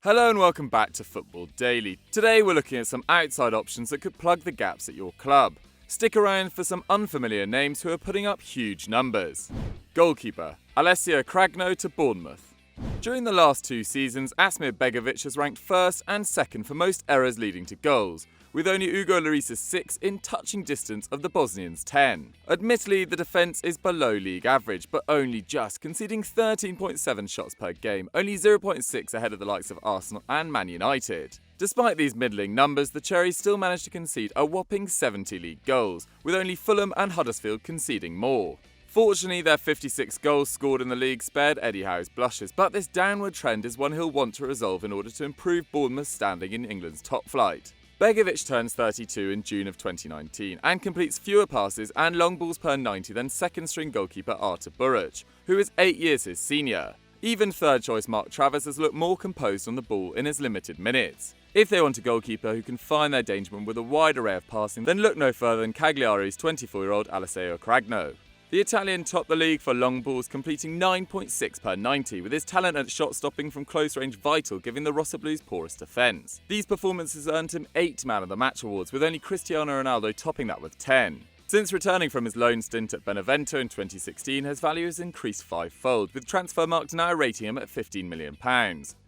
Hello and welcome back to Football Daily. Today we're looking at some outside options that could plug the gaps at your club. Stick around for some unfamiliar names who are putting up huge numbers. Goalkeeper, Alessio Cragno to Bournemouth. During the last two seasons, Asmir Begovic has ranked first and second for most errors leading to goals, with only Hugo Lloris's 6 in touching distance of the Bosnians' 10. Admittedly, the defence is below league average, but only just, conceding 13.7 shots per game, only 0.6 ahead of the likes of Arsenal and Man United. Despite these middling numbers, the Cherries still managed to concede a whopping 70 league goals, with only Fulham and Huddersfield conceding more. Fortunately, their 56 goals scored in the league spared Eddie Howe's blushes, but this downward trend is one he'll want to resolve in order to improve Bournemouth's standing in England's top flight. Begovic turns 32 in June of 2019 and completes fewer passes and long balls per 90 than second-string goalkeeper Artur Buruc, who is 8 years his senior. Even third-choice Mark Travers has looked more composed on the ball in his limited minutes. If they want a goalkeeper who can find their dangerman with a wide array of passing, then look no further than Cagliari's 24-year-old Alessio Cragno. The Italian topped the league for long balls, completing 9.6 per 90, with his talent at shot stopping from close range vital, giving the Rossablues poorest defence. These performances earned him 8 Man of the Match awards, with only Cristiano Ronaldo topping that with 10. Since returning from his loan stint at Benevento in 2016, his value has increased fivefold, with Transfermarkt now rating him at £15 million.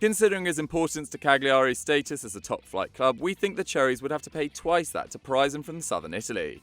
Considering his importance to Cagliari's status as a top-flight club, we think the Cherries would have to pay twice that to prize him from southern Italy.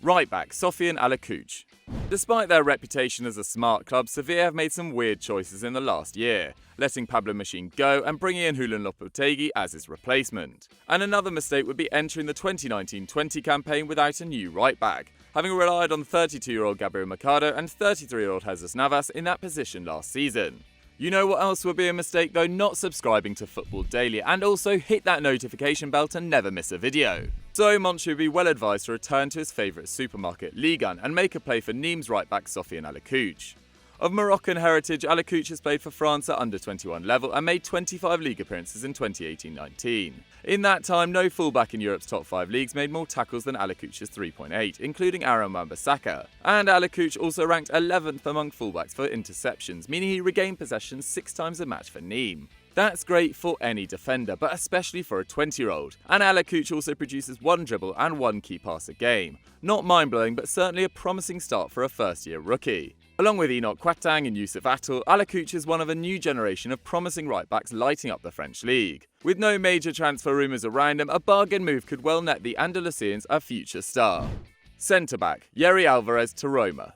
Right-back Sofian Alakuch. Despite their reputation as a smart club, Sevilla have made some weird choices in the last year, letting Pablo Machín go and bringing in Julian Lopetegui as his replacement. And another mistake would be entering the 2019-20 campaign without a new right-back, having relied on 32-year-old Gabriel Mercado and 33-year-old Jesus Navas in that position last season. You know what else would be a mistake though? Not subscribing to Football Daily, and also hit that notification bell to never miss a video. So Monchi would be well advised to return to his favourite supermarket, Ligue 1, and make a play for Nîmes right-back Sofian Alakuch. Of Moroccan heritage, Alakuch has played for France at under-21 level and made 25 league appearances in 2018-19. In that time, no fullback in Europe's top 5 leagues made more tackles than Alakuch's 3.8, including Aaron Wan-Bissaka. And Alakuch also ranked 11th among fullbacks for interceptions, meaning he regained possession 6 times a match for Nîmes. That's great for any defender, but especially for a 20-year-old. And Alakuch also produces 1 dribble and 1 key pass a game. Not mind-blowing, but certainly a promising start for a first-year rookie. Along with Enoch Quatang and Youssef Attal, Alakuch is one of a new generation of promising right-backs lighting up the French league. With no major transfer rumours around him, a bargain move could well net the Andalusians a future star. Centre-back, Yeri Alvarez to Roma.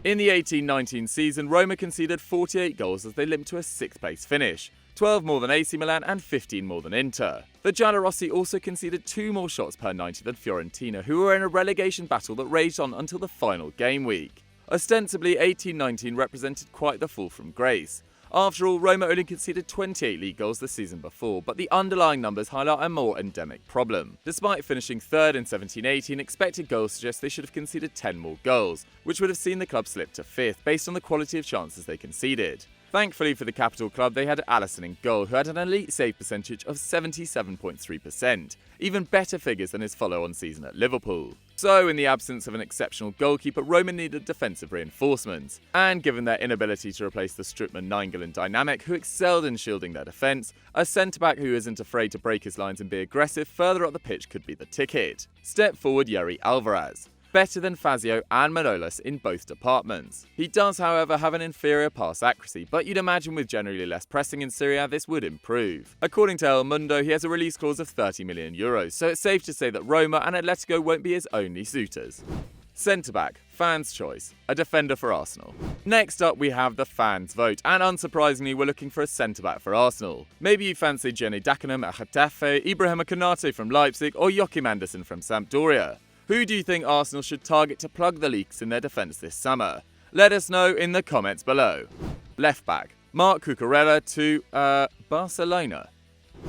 In the 18-19 season, Roma conceded 48 goals as they limped to a 6th place finish, 12 more than AC Milan and 15 more than Inter. The Giallorossi also conceded 2 more shots per 90 than Fiorentina, who were in a relegation battle that raged on until the final game week. Ostensibly, 18-19 represented quite the fall from grace. After all, Roma only conceded 28 league goals the season before, but the underlying numbers highlight a more endemic problem. Despite finishing 3rd in 17-18, expected goals suggest they should have conceded 10 more goals, which would have seen the club slip to 5th based on the quality of chances they conceded. Thankfully for the capital club, they had Alisson in goal, who had an elite save percentage of 77.3%, even better figures than his follow-on season at Liverpool. So, in the absence of an exceptional goalkeeper, Roma needed defensive reinforcements. And given their inability to replace the Strootman Nainggolan dynamic, who excelled in shielding their defence, a centre-back who isn't afraid to break his lines and be aggressive further up the pitch could be the ticket. Step forward Yeri Alvarez. Better than Fazio and Manolas in both departments. He does, however, have an inferior pass accuracy, but you'd imagine with generally less pressing in Serie A this would improve. According to El Mundo, he has a release clause of €30 million, so it's safe to say that Roma and Atletico won't be his only suitors. Centre-back, fans' choice, a defender for Arsenal. Next up we have the fans' vote, and unsurprisingly we're looking for a centre-back for Arsenal. Maybe you fancy Jenny Dagenham at Getafe, Ibrahima Konate from Leipzig, or Joachim Andersen from Sampdoria. Who do you think Arsenal should target to plug the leaks in their defence this summer? Let us know in the comments below. Left back, Marc Cucurella to, Barcelona.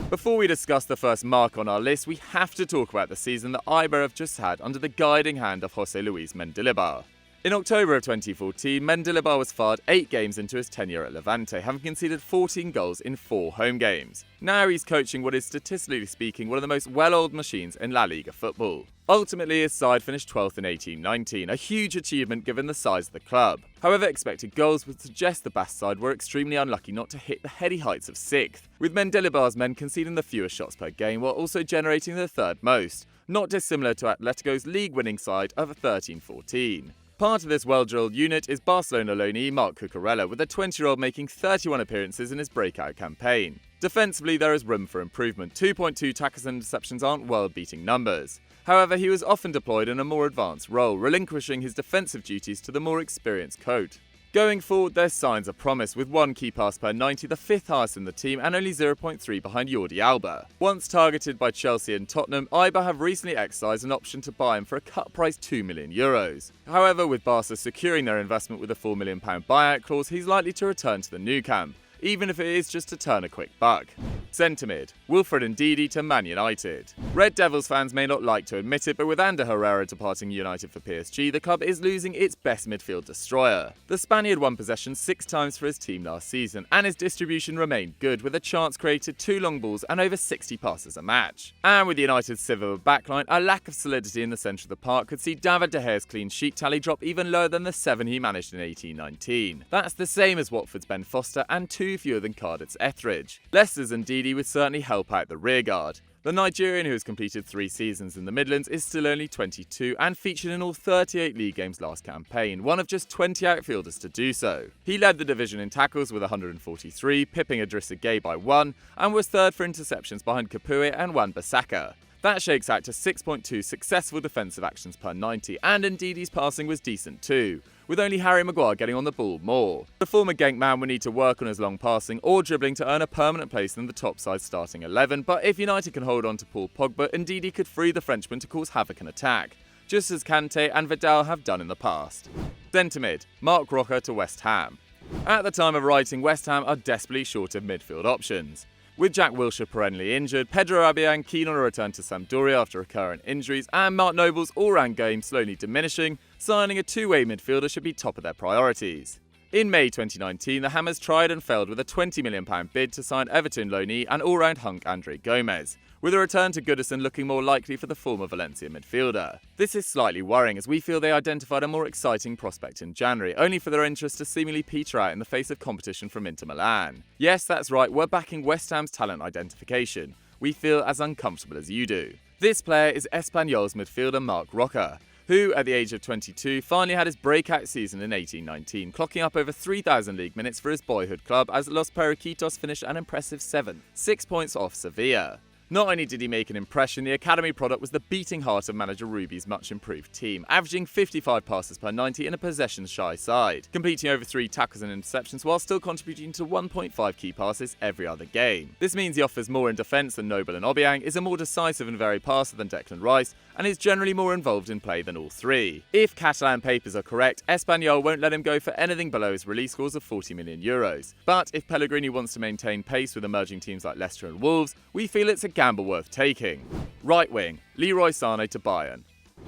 Before we discuss the first Marc on our list, we have to talk about the season that Eibar have just had under the guiding hand of José Luis Mendilibar. In October of 2014, Mendilibar was fired 8 games into his tenure at Levante, having conceded 14 goals in 4 home games. Now he's coaching what is, statistically speaking, one of the most well-oiled machines in La Liga football. Ultimately, his side finished 12th in 18-19, a huge achievement given the size of the club. However, expected goals would suggest the Basque side were extremely unlucky not to hit the heady heights of 6th, with Mendilibar's men conceding the fewest shots per game while also generating the 3rd most, not dissimilar to Atletico's league-winning side of 13-14. Part of this well-drilled unit is Barcelona loanee Marc Cucurella, with the 20-year-old making 31 appearances in his breakout campaign. Defensively, there is room for improvement. 2.2 tackles and interceptions aren't world-beating numbers. However, he was often deployed in a more advanced role, relinquishing his defensive duties to the more experienced coach. Going forward, there's signs of promise, with 1 key pass per 90, the 5th highest in the team, and only 0.3 behind Jordi Alba. Once targeted by Chelsea and Tottenham, Iba have recently exercised an option to buy him for a cut price €2 million. However, with Barca securing their investment with a £4 million buyout clause, he's likely to return to the new camp, even if it is just to turn a quick buck. Centre mid, Wilfred Ndidi to Man United. Red Devils fans may not like to admit it, but with Ander Herrera departing United for PSG, the club is losing its best midfield destroyer. The Spaniard won possession 6 times for his team last season, and his distribution remained good, with a chance created 2 long balls and over 60 passes a match. And with United's civil backline, a lack of solidity in the centre of the park could see David De Gea's clean sheet tally drop even lower than the 7 he managed in 18-19. That's the same as Watford's Ben Foster and 2 fewer than Cardiff's Etheridge. Leicester's Ndidi would certainly help out the rearguard. The Nigerian, who has completed 3 seasons in the Midlands, is still only 22 and featured in all 38 league games last campaign, one of just 20 outfielders to do so. He led the division in tackles with 143, pipping Idrissa Gueye by 1, and was 3rd for interceptions behind Capoue and Wan-Bissaka. That shakes out to 6.2 successful defensive actions per 90, and Ndidi's passing was decent too, with only Harry Maguire getting on the ball more. The former Genk man would need to work on his long passing or dribbling to earn a permanent place in the top side starting 11, but if United can hold on to Paul Pogba, Ndidi could free the Frenchman to cause havoc in attack, just as Kante and Vidal have done in the past. Centre mid, Marc Roca to West Ham. At the time of writing, West Ham are desperately short of midfield options. With Jack Wilshere perennially injured, Pedro Abiang keen on a return to Sampdoria after recurrent injuries, and Mark Noble's all-round game slowly diminishing, signing a two-way midfielder should be top of their priorities. In May 2019, the Hammers tried and failed with a £20 million bid to sign Everton loanee and all-round hunk Andre Gomez, with a return to Goodison looking more likely for the former Valencia midfielder. This is slightly worrying, as we feel they identified a more exciting prospect in January, only for their interest to seemingly peter out in the face of competition from Inter Milan. Yes, that's right, we're backing West Ham's talent identification. We feel as uncomfortable as you do. This player is Espanyol's midfielder Marc Roca, who, at the age of 22, finally had his breakout season in 18-19, clocking up over 3,000 league minutes for his boyhood club as Los Periquitos finished an impressive 7th, 6 points off Sevilla. Not only did he make an impression, the academy product was the beating heart of manager Rubi's much-improved team, averaging 55 passes per 90 in a possession-shy side, completing over 3 tackles and interceptions while still contributing to 1.5 key passes every other game. This means he offers more in defence than Noble and Obiang, is a more decisive and varied passer than Declan Rice, and is generally more involved in play than all three. If Catalan papers are correct, Espanyol won't let him go for anything below his release clause of €40 million. But if Pellegrini wants to maintain pace with emerging teams like Leicester and Wolves, we feel it's a gamble worth taking. Right wing, Leroy Sane to Bayern.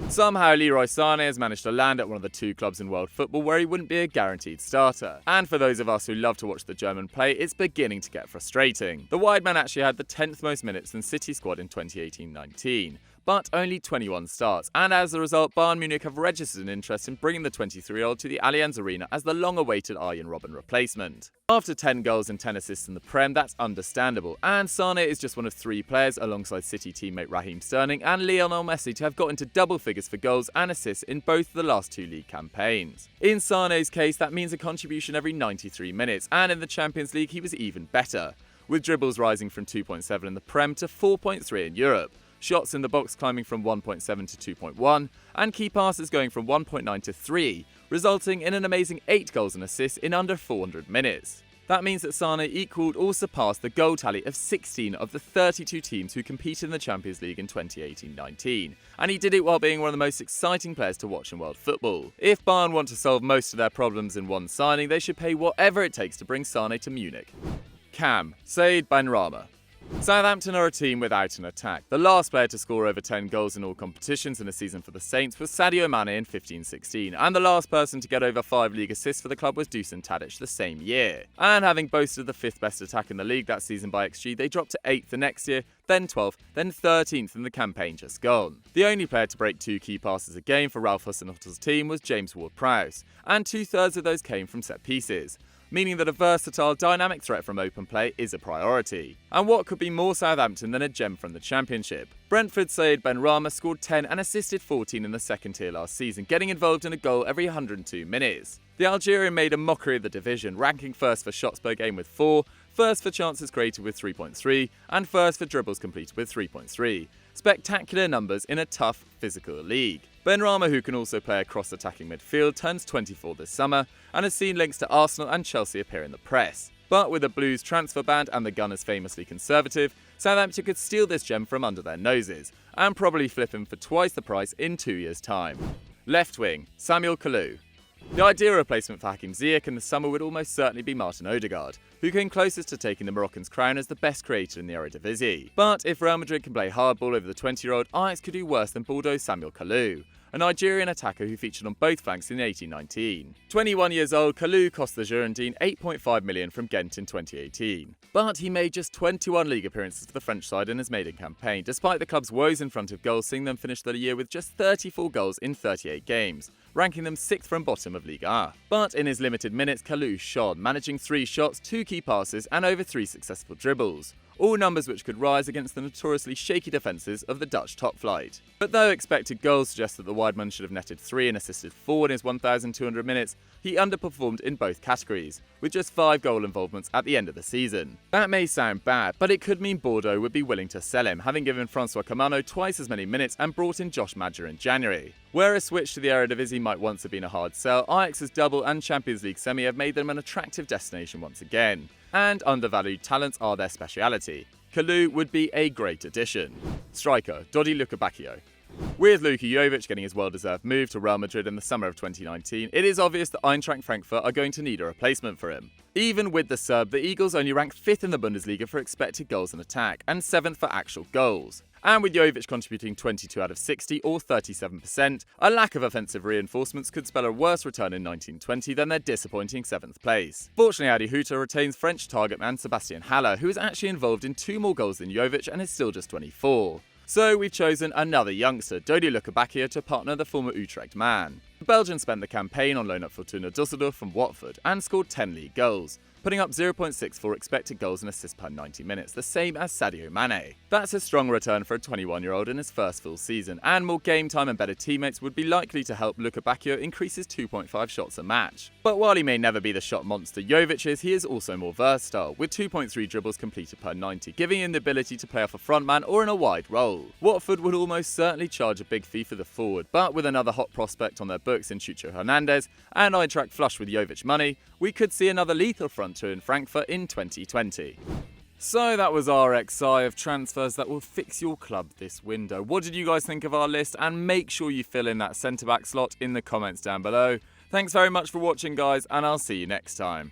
Somehow Leroy Sane has managed to land at one of the 2 clubs in world football where he wouldn't be a guaranteed starter. And for those of us who love to watch the German play, it's beginning to get frustrating. The wide man actually had the 10th most minutes in City squad in 2018-19. But only 21 starts, and as a result, Bayern Munich have registered an interest in bringing the 23-year-old to the Allianz Arena as the long-awaited Arjen Robben replacement. After 10 goals and 10 assists in the Prem, that's understandable, and Sane is just one of 3 players, alongside City teammate Raheem Sterling and Lionel Messi, to have got into double figures for goals and assists in both the last 2 league campaigns. In Sane's case, that means a contribution every 93 minutes, and in the Champions League he was even better, with dribbles rising from 2.7 in the Prem to 4.3 in Europe. Shots in the box climbing from 1.7 to 2.1, and key passes going from 1.9 to 3, resulting in an amazing 8 goals and assists in under 400 minutes. That means that Sane equalled or surpassed the goal tally of 16 of the 32 teams who competed in the Champions League in 2018-19, and he did it while being one of the most exciting players to watch in world football. If Bayern want to solve most of their problems in one signing, they should pay whatever it takes to bring Sane to Munich. Cam, Said Benrahma. Southampton are a team without an attack. The last player to score over 10 goals in all competitions in a season for the Saints was Sadio Mane in 15-16, and the last person to get over 5 league assists for the club was Dusan Tadic the same year. And having boasted the 5th best attack in the league that season by XG, they dropped to 8th the next year, then 12th, then 13th in the campaign just gone. The only player to break 2 key passes a game for Ralph Hasenhüttl's team was James Ward-Prowse, and 2/3 of those came from set pieces, meaning that a versatile, dynamic threat from open play is a priority. And what could be more Southampton than a gem from the Championship? Brentford's Said Benrahma scored 10 and assisted 14 in the second tier last season, getting involved in a goal every 102 minutes. The Algerian made a mockery of the division, ranking first for shots per game with 4, first for chances created with 3.3, and first for dribbles completed with 3.3. Spectacular numbers in a tough, physical league. Benrahma, who can also play across attacking midfield, turns 24 this summer and has seen links to Arsenal and Chelsea appear in the press. But with the Blues transfer ban and the Gunners famously conservative, Southampton could steal this gem from under their noses and probably flip him for twice the price in 2 years' time. Left wing, Samuel Kalu. The ideal replacement for Hakim Ziyech in the summer would almost certainly be Martin Odegaard, who came closest to taking the Moroccan's crown as the best creator in the Eredivisie. But if Real Madrid can play hardball over the 20-year-old, Ajax could do worse than Bordeaux's Samuel Kalu, a Nigerian attacker who featured on both flanks in 18-19. 21 years old, Kalu cost the Girondins $8.5 million from Ghent in 2018. But he made just 21 league appearances for the French side in his maiden campaign, despite the club's woes in front of goal, seeing them finish the year with just 34 goals in 38 games, ranking them 6th from bottom of Ligue 1. But in his limited minutes, Kalu shone, managing 3 shots, 2 key passes and over 3 successful dribbles, all numbers which could rise against the notoriously shaky defences of the Dutch top flight. But though expected goals suggest that the wideman should have netted 3 and assisted 4 in his 1,200 minutes, he underperformed in both categories, with just 5 goal involvements at the end of the season. That may sound bad, but it could mean Bordeaux would be willing to sell him, having given Francois Camano twice as many minutes and brought in Josh Madger in January. Where a switch to the Eredivisie might once have been a hard sell, Ajax's double and Champions League semi have made them an attractive destination once again, and undervalued talents are their speciality. Kalu would be a great addition. Striker, Dodi Lukebakio. With Luka Jovic getting his well-deserved move to Real Madrid in the summer of 2019, it is obvious that Eintracht Frankfurt are going to need a replacement for him. Even with the Serb, the Eagles only rank 5th in the Bundesliga for expected goals in attack, and 7th for actual goals. And with Jovic contributing 22 out of 60 or 37%, a lack of offensive reinforcements could spell a worse return in 1920 than their disappointing 7th place. Fortunately, Adi Hutter retains French target man Sebastian Haller, who is actually involved in 2 more goals than Jovic and is still just 24. So we've chosen another youngster, Dodi Lukebakio, to partner the former Utrecht man. The Belgian spent the campaign on loan at Fortuna Düsseldorf from Watford and scored 10 league goals, putting up 0.6 for expected goals and assists per 90 minutes, the same as Sadio Mane. That's a strong return for a 21-year-old in his first full season, and more game time and better teammates would be likely to help Lukebakio increase his 2.5 shots a match. But while he may never be the shot monster Jovic is, he is also more versatile, with 2.3 dribbles completed per 90, giving him the ability to play off a frontman or in a wide role. Watford would almost certainly charge a big fee for the forward, but with another hot prospect on their books in Chucho Hernandez, and Eintracht flush with Jovic money, we could see another lethal front two in Frankfurt in 2020. So that was our XI of transfers that will fix your club this window. What did you guys think of our list? And make sure you fill in that centre-back slot in the comments down below. Thanks very much for watching, guys, and I'll see you next time.